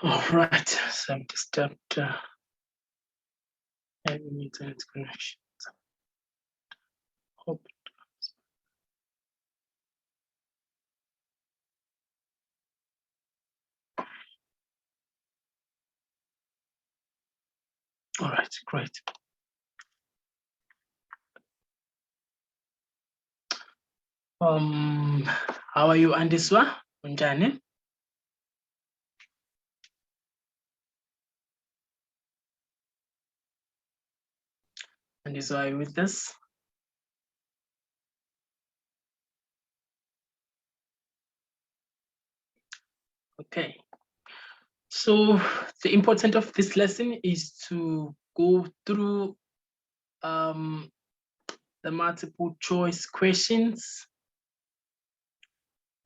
All right, so I'm disturbed. Having internet connection. Hope. All right, great. How are you, Andiswa? Unjani? Andiswa, are you with us? Okay. So the importance of this lesson is to go through the multiple choice questions,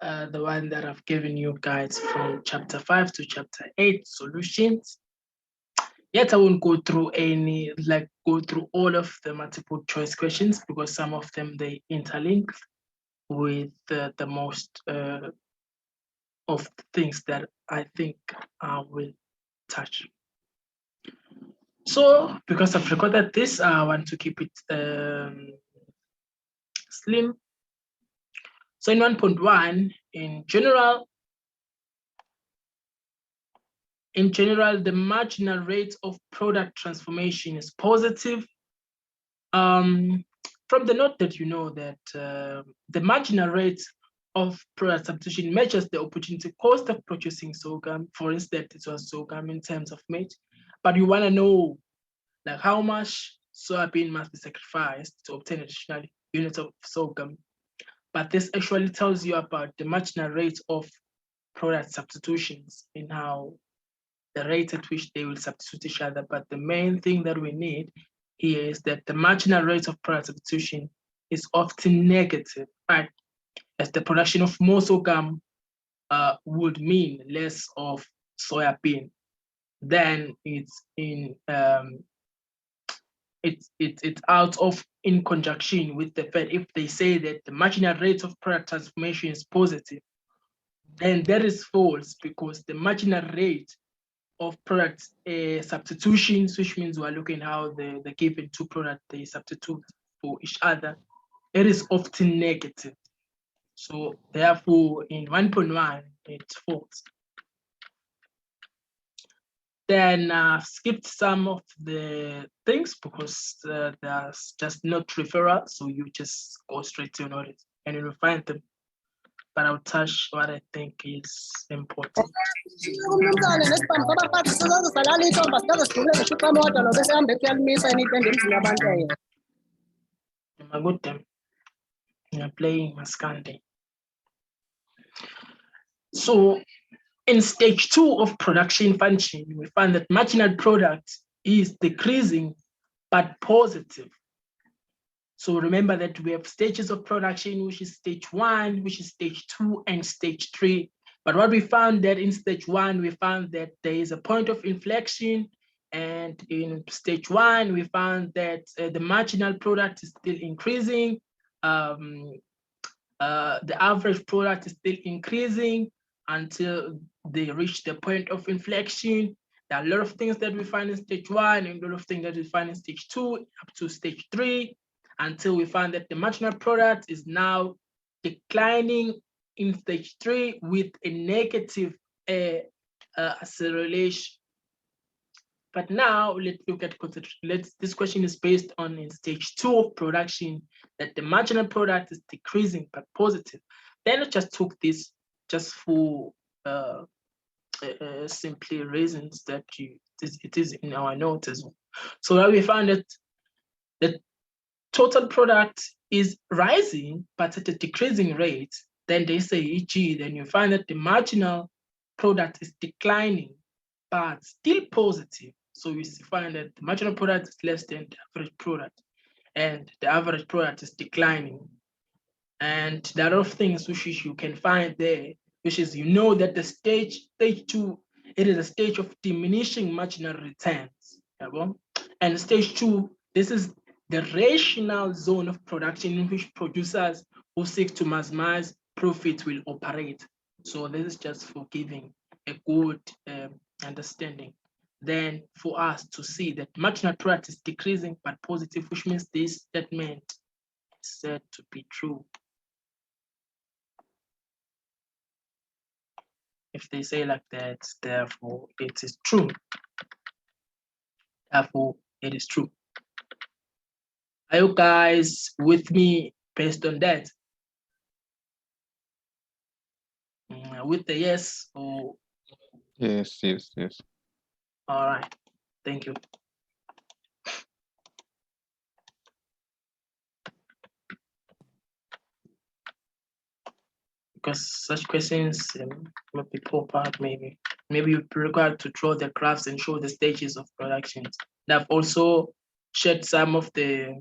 the one that I've given you guys from chapter 5 to chapter 8, solutions. Yet I won't go through all of the multiple choice questions because some of them they interlink with the most of the things that I think I will touch. So because I've recorded this, I want to keep it slim. So in 1.1, in general, the marginal rate of product transformation is positive. From the note that you know that the marginal rate of product substitution measures the opportunity cost of producing sorghum. For instance, it was sorghum in terms of meat, but you want to know like how much soybean must be sacrificed to obtain additional units of sorghum. But this actually tells you about the marginal rate of product substitutions in how the rate at which they will substitute each other. But the main thing that we need here is that the marginal rate of product substitution is often negative, right? As the production of more sorghum would mean less of soybean. Then it's out of in conjunction with the fact if they say that the marginal rate of product transformation is positive, then that is false because the marginal rate of product substitutions, which means we're looking how the given two products they substitute for each other, it is often negative. So therefore, in 1.1, it's false. Then I've skipped some of the things because there's just not referral, so you just go straight to notice and you'll find them. But I'll touch what I think is important. You're playing Mascandi. So in stage 2 of production function, we find that marginal product is decreasing but positive. So remember that we have stages of production, which is stage 1, which is stage 2, and stage 3. But what we found that in stage 1, we found that there is a point of inflection. And in stage 1, we found that the marginal product is still increasing. The average product is still increasing until they reach the point of inflection. There are a lot of things that we find in stage 1 and a lot of things that we find in stage 2 up to stage 3, until we find that the marginal product is now declining in stage 3 with a negative acceleration. But now let's look at this question is based on in stage 2 of production that the marginal product is decreasing but positive. Then I just took this just for simply reasons that it is in our notes as well. So now we found that the total product is rising but at a decreasing rate. Then they say e.g. then you find that the marginal product is declining but still positive. So you find that the marginal product is less than the average product and the average product is declining. And there are a lot of things which you can find there, which is you know that the stage 2, it is a stage of diminishing marginal returns. And stage 2, this is the rational zone of production in which producers who seek to maximize profit will operate. So this is just for giving a good understanding. Then for us to see that marginal product is decreasing but positive, which means this statement is said to be true. If they say like that, therefore it is true. Therefore it is true. Are you guys with me based on that? With the yes or? Yes, yes, yes. All right, thank you. Because such questions might be pop out maybe. Maybe you're required to draw the graphs and show the stages of productions. And I've also shared some of the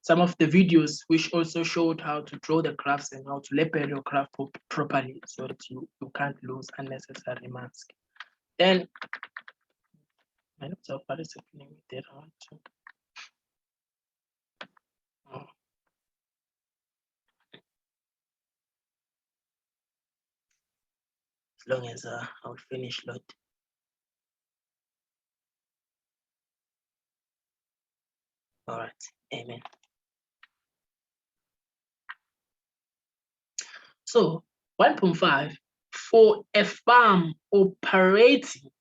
videos which also showed how to draw the graphs and how to label your graph properly so that you can't lose unnecessary marks. Then I don't know what is happening with that one too. Oh. As long as I'll finish load. All right, amen. So 1.5, for a farm operating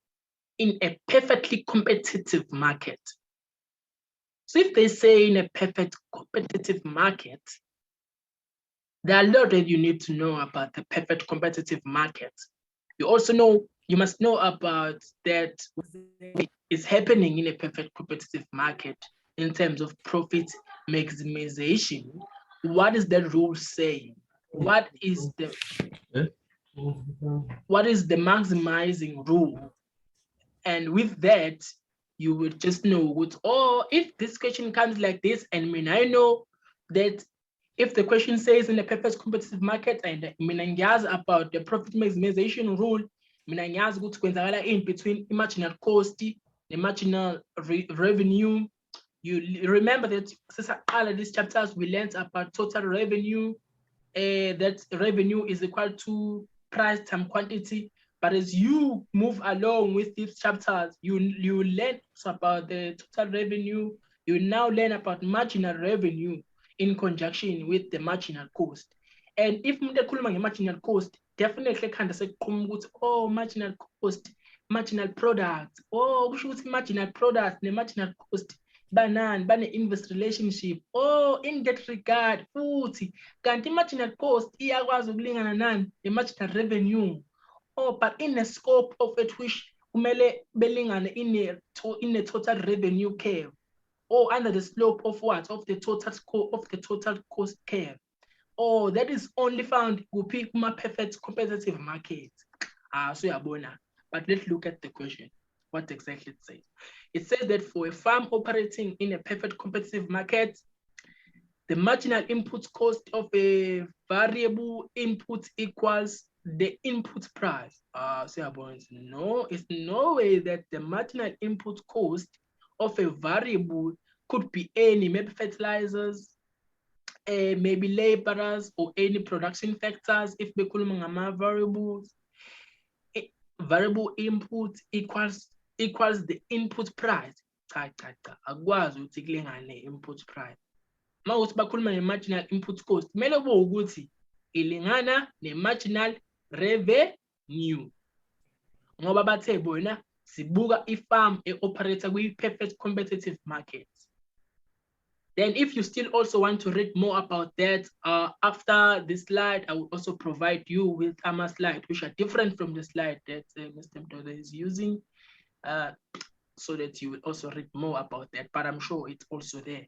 in a perfectly competitive market. So if they say in a perfect competitive market, there are a lot that you need to know about the perfect competitive market. You also know, you must know about that is happening in a perfect competitive market in terms of profit maximization. What is that rule saying? What is the maximizing rule? And with that, you would just know what, or if this question comes like this, and I know that if the question says in a perfect competitive market, and about the profit maximization rule, in between marginal cost, the marginal revenue. You remember that all of these chapters we learned about total revenue, that revenue is equal to price times quantity. But as you move along with these chapters, you learn about the total revenue. You now learn about marginal revenue in conjunction with the marginal cost. And if umuntu marginal cost, definitely kind of say, oh, marginal cost, marginal product, oh, kusho ukuthi marginal product ne-marginal cost banani bane-inverse relationship. Oh, in that regard futhi kanti i-marginal cost iyakwazi ukulingana nani ne-marginal revenue. Oh, but in the scope of it which kumele belingane in a total revenue curve, or under the slope of what? Of the total cost curve. Oh, that is only found kuphi kuma-perfect competitive market. So yabona. But let's look at the question. What exactly it says. It says that for a farm operating in a perfect competitive market, the marginal input cost of a variable input equals the input price. No, it's no way that the marginal input cost of a variable could be any, maybe fertilizers, maybe laborers, or any production factors. If we call variables, variable input equals the input price. Akwazi ukuthi kulingane input price. Mawuthi bakhuluma nge-marginal input cost, kumele kube ukuthi ilingana ne-marginal revenue. Ngoba bathe bona sibuka i-farm e-operator kwi-perfect competitive market. Then if you still also want to read more about that, after this slide, I will also provide you with AMA slides, which are different from the slide that Mr. Mtoda is using, so that you will also read more about that, but I'm sure it's also there.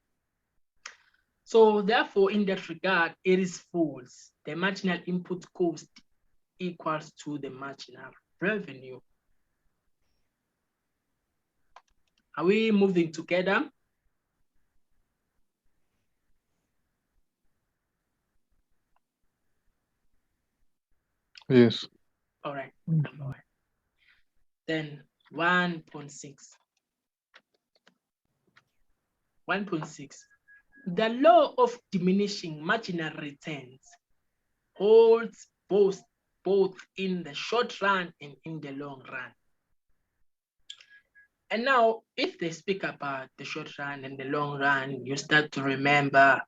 So therefore, in that regard, it is false. The marginal input cost equals to the marginal revenue. Are we moving together? Yes. All right. All right. Then 1.6. 1.6. The law of diminishing marginal returns holds both in the short run and in the long run. And now, if they speak about the short run and the long run, you start to remember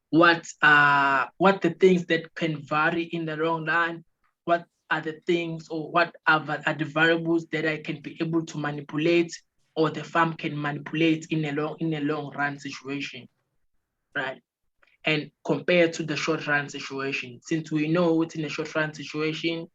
what the things that can vary in the long run, what are the things or what are the variables that I can be able to manipulate or the farm can manipulate in a long run situation, right? And compared to the short run situation, since we know within a short run situation,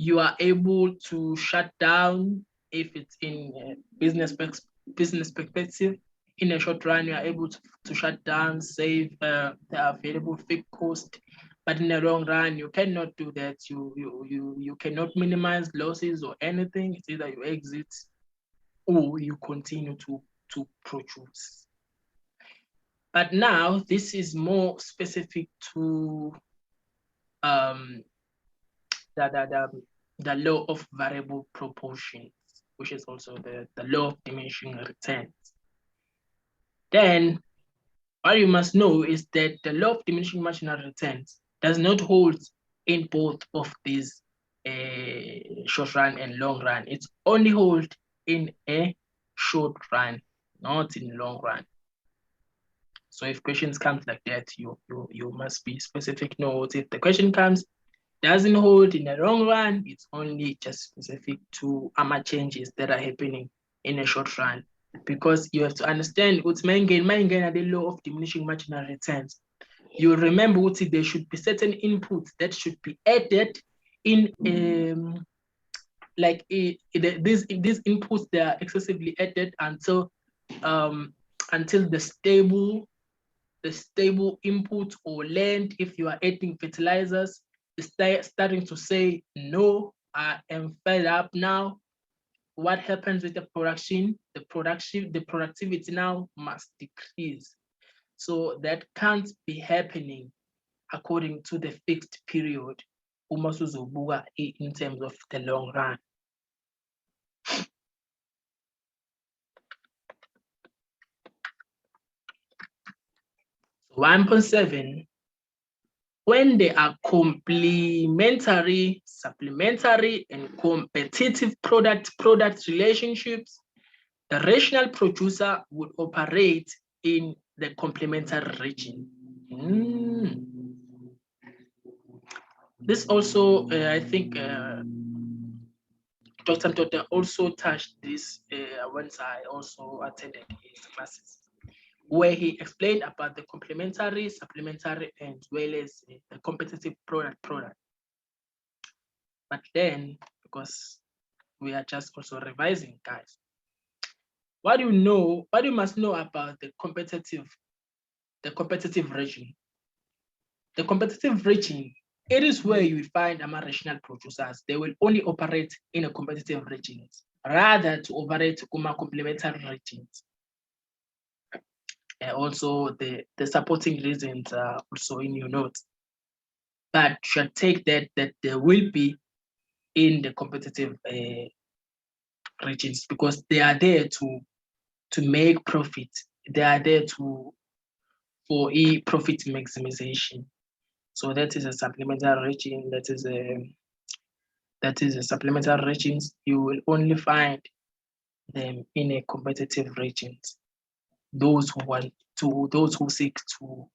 you are able to shut down if it's in business perspective. In a short run, you are able to shut down, save the available fixed cost. But in the long run, you cannot do that. You cannot minimize losses or anything. It's either you exit or you continue to produce. But now this is more specific to the law of variable proportions, which is also the law of diminishing returns. Then what you must know is that the law of diminishing marginal returns does not hold in both of these short run and long run. It's only hold in a short run, not in long run. So if questions come like that, you must be specific notes. If the question comes, doesn't hold in the long run, it's only just specific to changes that are happening in a short run. Because you have to understand what's main gain are the law of diminishing marginal returns. You remember what there should be certain inputs that should be added in these inputs, they are excessively added until the stable input or land, if you are adding fertilizers, is starting to say, no, I am fed up now. What happens with the production? The productivity now must decrease. So that can't be happening according to the fixed period in terms of the long run. 1.7, when they are complementary, supplementary, and competitive product relationships, the rational producer would operate in the complementary region. This also, I think, Dr. Mtote also touched this once I also attended his classes, where he explained about the complementary, supplementary, as well as the competitive product. But then, because we are just also revising, guys, what you must know about the competitive region. The competitive region, it is where you find rational producers. They will only operate in a competitive region rather to operate in complementary regions. Also, the supporting reasons are also in your notes. But you should take that they will be in the competitive regions because they are there to make profit. They are there for profit maximization. So that is a supplementary region. That is a supplementary regions. You will only find them in a competitive regions. Those who seek to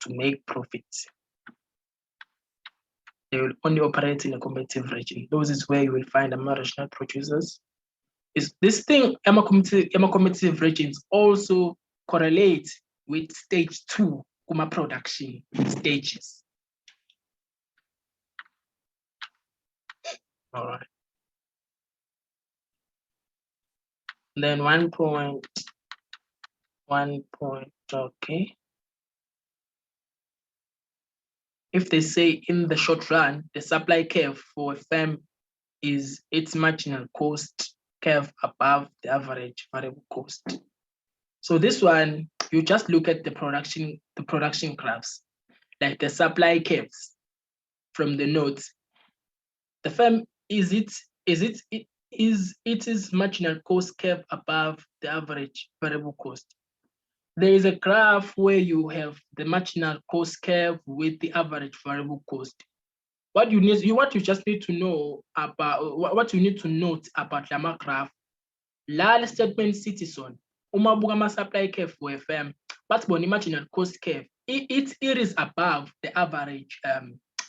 make profits. They will only operate in a competitive region. Those is where you will find rational producers. Is this thing, competitive regions also correlate with stage 2 production stages. All right. Then 1 point, okay. If they say in the short run, the supply curve for a firm is its marginal cost curve above the average variable cost. So this one, you just look at the production graphs, like the supply curves from the notes. The firm is its marginal cost curve above the average variable cost. There is a graph where you have the marginal cost curve with the average variable cost. what you just need to know about what you need to note about the graph. La statement citizen, uma buka ama supply curve for FM, but when marginal cost curve, it is above the average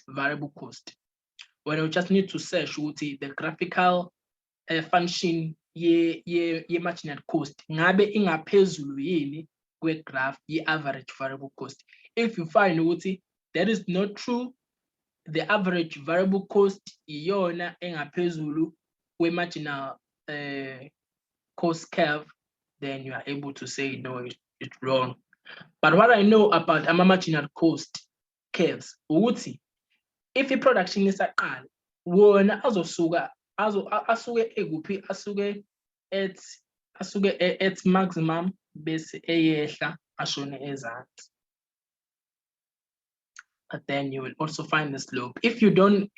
variable cost. When you just need to search the graphical function ye marginal cost, ngabe ingaphezulu yini kwe graph ye average variable cost. If you find that is not true, the average variable cost iyona engaphezulu kwe marginal cost curve, then you are able to say no, it's wrong. But what I know about ama marginal cost curves, if a production is a qala, wona azosuka asuke eguphi, asuke at maximum bese eyehla ashone ezansi. But then you will also find the slope. If you don't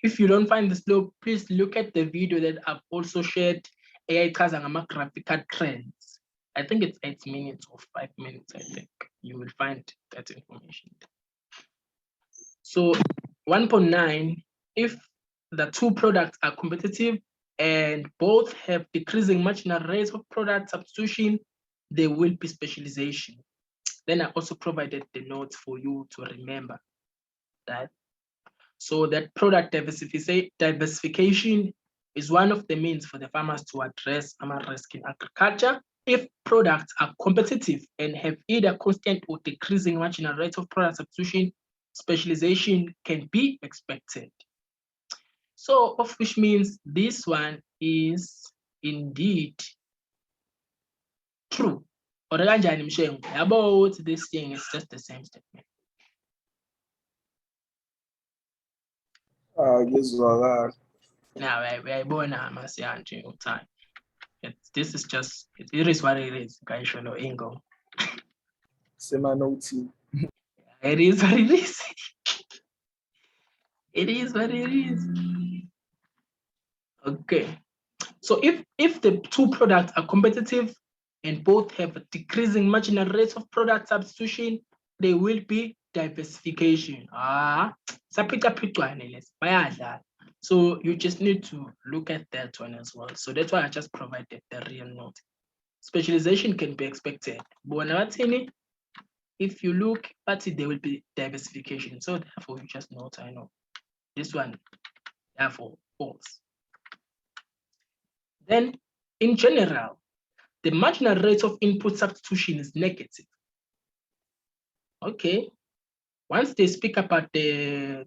find the slope, please look at the video that I've also shared. Graphical trends. I think it's 8 minutes or 5 minutes. I think you will find that information. So 1.9, if the two products are competitive and both have decreasing marginal rates of product substitution, there will be specialization. Then I also provided the notes for you to remember that. So that product diversification is one of the means for the farmers to address risk in agriculture. If products are competitive and have either constant or decreasing marginal rates of product substitution, specialization can be expected. So, of which means this one is indeed true. Or about this thing is just the same statement. Now I born time. This is just it is what it is. Guys, you know, Ingo. It is what it is. It is what it is. Okay. So if the two products are competitive and both have a decreasing marginal rates of product substitution, there will be diversification. So you just need to look at that one as well. So that's why I just provided the real note. Specialization can be expected. But if you look at it, there will be diversification. So therefore, you just note, I know this one, therefore, false. Then, in general, the marginal rate of input substitution is negative. Okay. Once they speak about the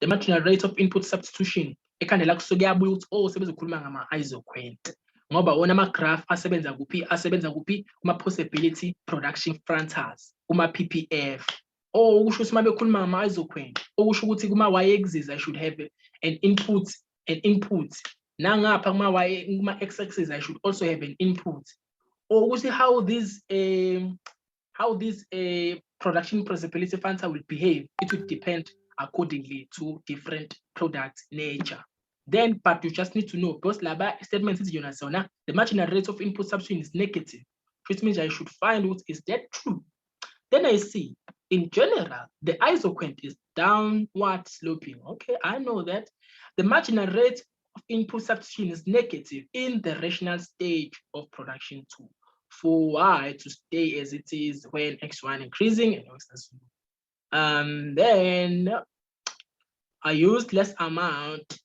marginal rate of input substitution, ekhanda kusuke yabuya ukuthi sebezokhuluma ngama-isoquant ngoba wona ama-graph asebenza kuphi kuma-possibility production frontals, kuma-PPF. Okusho ukuthi uma bekhuluma ngama-isoquant, okusho ukuthi kuma-y-axis I should have an input. Nangapha kuma-x-axis I should also have an input. Or we see how these production possibility frontal will behave. It will depend accordingly to different product nature. Then, but you just need to know because laba statement is the marginal rate of input substitution is negative, which means I should find out is that true. Then I see in general the isoquant is downward sloping. Okay, I know that the marginal rate of input substitution is negative in the rational stage of production 2. For y to stay as it is when x1 increasing and x2. Then I used less amount,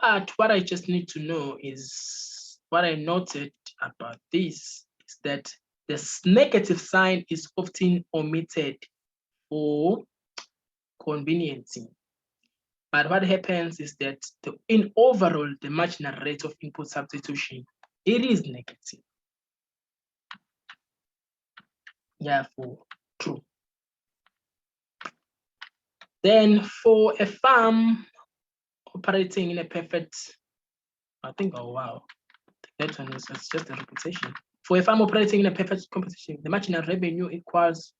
but what I just need to know is what I noted about this is that this negative sign is often omitted for convenience. But what happens is that in overall, the marginal rate of input substitution, it is negative. Therefore, true. Then for a farm operating in a perfect, I think, oh wow, that one is just a repetition. For a farm operating in a perfect competition, the marginal revenue equals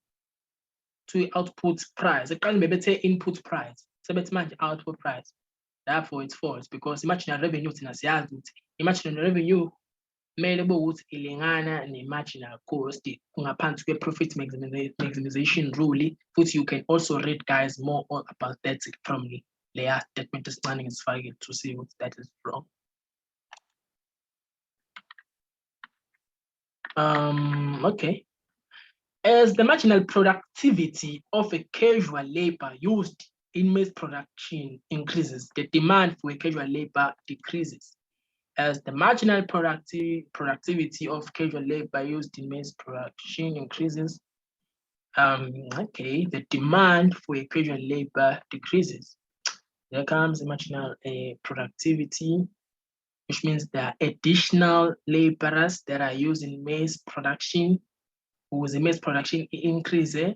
to output price. It can maybe say input price. So it's match output price. Therefore, it's false because the marginal revenue is the marginal revenue available with ilingana and marginal cost ungaphansi kwe-profit maximization rule, which you can also read guys more about that from layer statement is running is fine to see what that is wrong. Okay. As the marginal productivity of a casual labor used in mass production increases, the demand for a casual labor decreases. As the marginal productivity of casual labor used in mass production increases, okay, the demand for a casual labor decreases. There comes the marginal productivity, which means there are additional laborers that are used in mass production. With the mass production increases,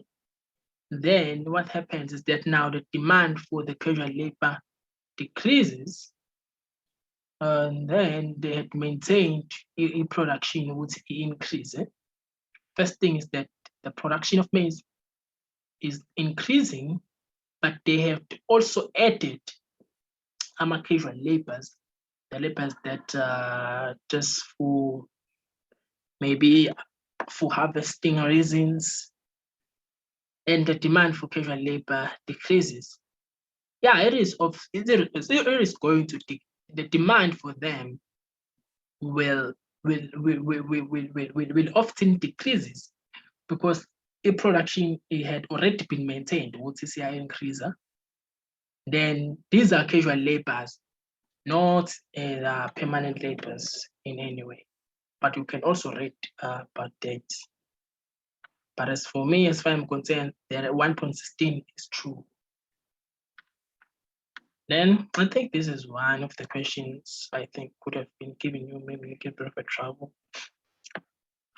then what happens is that now the demand for the casual labor decreases, and then they had maintained production would increase. First thing is that the production of maize is increasing, but they have also added casual laborers, the laborers that just for maybe for harvesting reasons, and the demand for casual labor decreases. Yeah, it is going to the demand for them will often decreases because a production it had already been maintained, what is the increaser? Then these are casual laborers, not permanent laborers in any way. But you can also read about that. But as for me, as far as I'm concerned, the 1.16 is true. Then I think this is one of the questions I think could have been given you maybe a little bit of trouble.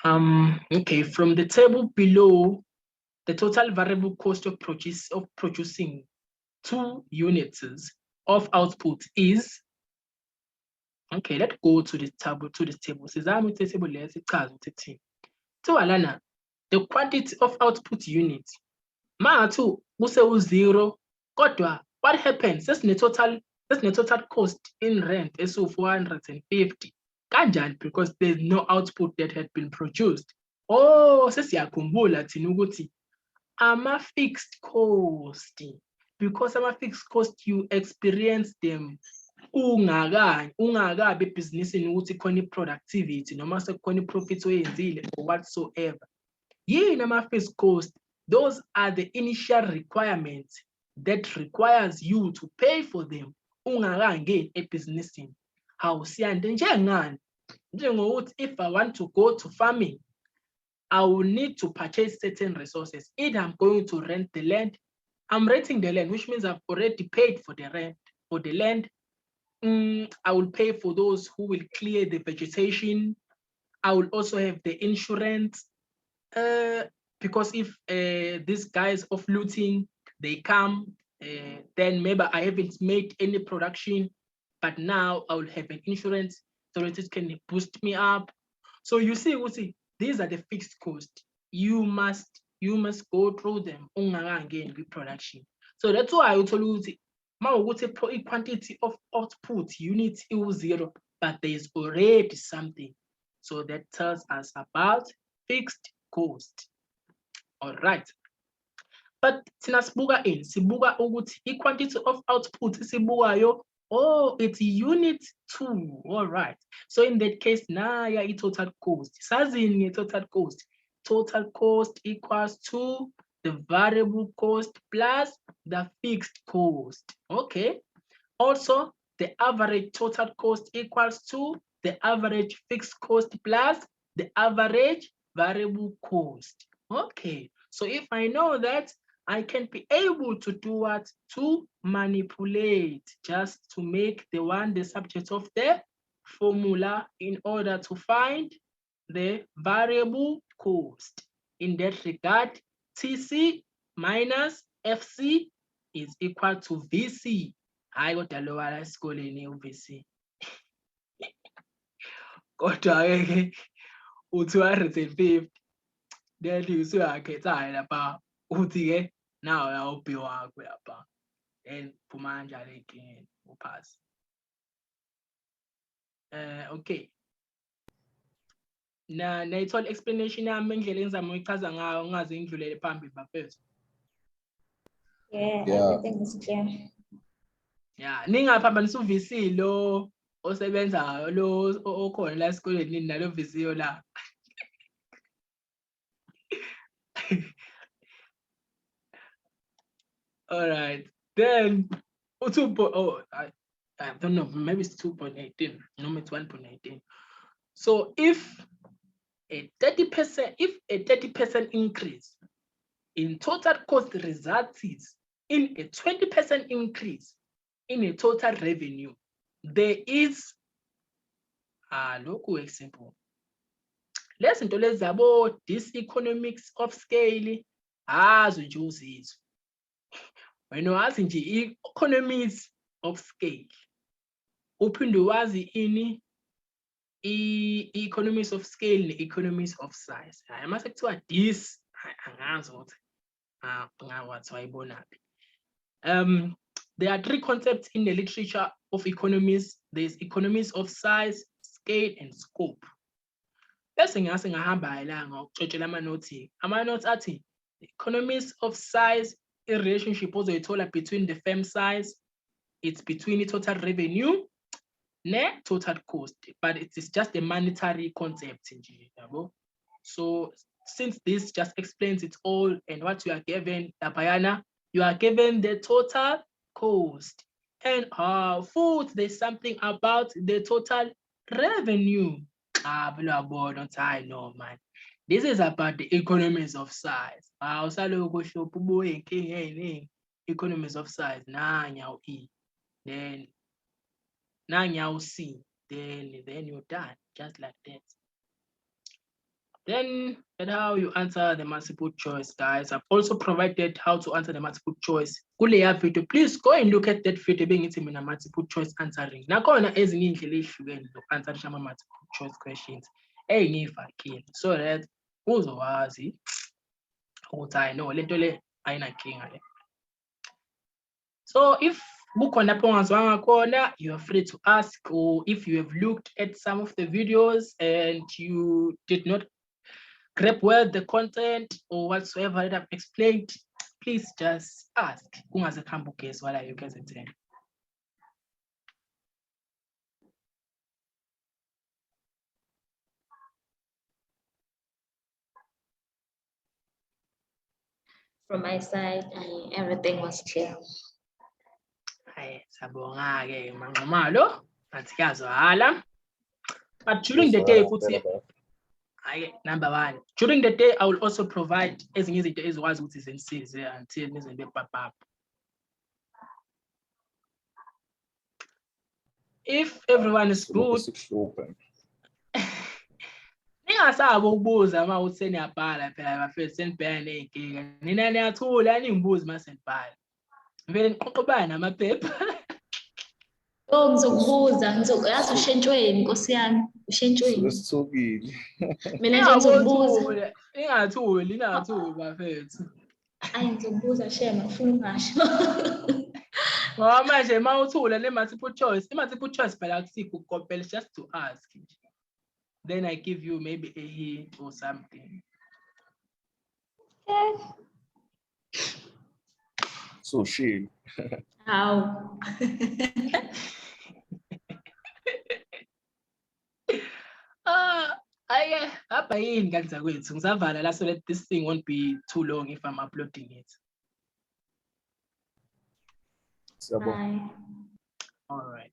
Okay, from the table below, the total variable cost of producing 2 units of output is. Okay, let's go to the table. So Alana, the quantity of output units. Ma2 kuse 0, kodwa what happens? That's the total cost in rent is 450. Kanjani, because there's no output that had been produced. Oh, sesiyakhumbula thina ukuthi ama fixed cost, because ama fixed cost you experience them ungakabi ebhizinisini ukuthi khona i-productivity noma sekukhona i-profit oyenzile or whatsoever. Yini ama fixed cost? Those are the initial requirements that requires you to pay for them ungakangeni ebhizinisini. Siyande njengani? Njengokuthi if I want to go to farming, I will need to purchase certain resources. Either I'm going to rent the land, I'm renting the land, which means I've already paid for the rent for the land. I will pay for those who will clear the vegetation. I will also have the insurance. Because if these guys of looting, they come, then maybe I haven't made any production, but now I will have an insurance so that it can boost me up. So you see, these are the fixed costs. You must go through them ungakangeni kwi-production. So that's why I told you a quantity of output units is 0, but there is already something. So that tells us about fixed cost. All right. But sibuka ukuthi quantity of output sibukayo, oh, it's unit 2. All right. So in that case, naya total cost. Sazini total cost. Total cost equals to the variable cost plus the fixed cost. Okay. Also, the average total cost equals to the average fixed cost plus the average variable cost. Okay, so if I know that, I can be able to do what? To manipulate, just to make the subject of the formula in order to find the variable cost. In that regard, TC minus FC is equal to VC. I got a lower school in UVC. Got to 250. Then you see I get tired about uti now I'll be about then Pumanja again will pass. Okay. Na ithole explanation yami endlela engizama ukuchaza ngayo ungaze ngidlulele phambili bafethu. Yeah, everything is clear. Yeah, ningaphambanisa uVC lo osebenzayo lo okhona la esikoleni nalo VC la. All right. Then I don't know, maybe it's 2.18, no, it's 1.18. So if a 30% increase in total cost results in a 20% increase in a total revenue, there is look simple. Lezi zinto lezi zabo diseconomics of scale azo nje uzizwe. Wena wazi nje economies of scale. Uphinde wazi ini economies of scale ne-economies of size. Hayi mase kuthiwa this angazi ukuthi ngawathi wayibonaphi. There are three concepts in the literature of economies. There's economies of size, scale, and scope. Bese ngase ngahamba la ngokucocela ama-notes. Ama-notes athi economies of size, a relationship ozoyithola between the firm size, it's between the total revenue ne total cost, but it is just a monetary concept. So since this just explains it all and what you are given, Bayana, you are given the total cost. And fourth, there's something about the total revenue. I know, man. This is about the economies of size. Economies of size. Then now C. Then you're done, just like that. Then that's how you answer the multiple choice, guys. I've also provided how to answer the multiple choice. Kuleya video, please go and look at that video being it in a multiple choice answering. Nakhona ezinye indlela ezihlukene zoku-answer ama multiple choice questions engiyifakile so that uzowazi ukuthi I know lento le ayinankinga le. So if kukhona lapho ongazwanga khona, you are free to ask, or if you have looked at some of the videos and you did not grab well the content or whatsoever that I've explained, please just ask. Kungaze kuhambe ugesi while you guys attend. From my side, everything was clear. Hayi, sabonga-ke Manqumalo, nathi kuyazwakala. But during the day, number one, during the day, I will also provide ezinye izinto ezikwazi ukuthi zenisize until nize bepapa. If everyone is good, ningasaba ukubuza uma uthi seniyabhala phela bafethu senibheka ney'nkinga. Nina niyathula ningibuze uma senibhala. Vele niqoqobane namaphepha. Oh, ngizokubuza, yazi ushentshweni Nkosi yami, ushentshweni. Mina nje ngizokubuza. Ningathuli bafethu. Ayi ngizokubuza shema, ufuna ungasho. Ngoba manje uma uthula le-multiple choice, i-multiple choice phela akusikho ukukopela, it's just to ask. Then I give you maybe a hint or something. Okay. So she. How? Apha yini kanti zakwethu ngisavala la so that this thing won't be too long if I'm uploading it. Bye. All right.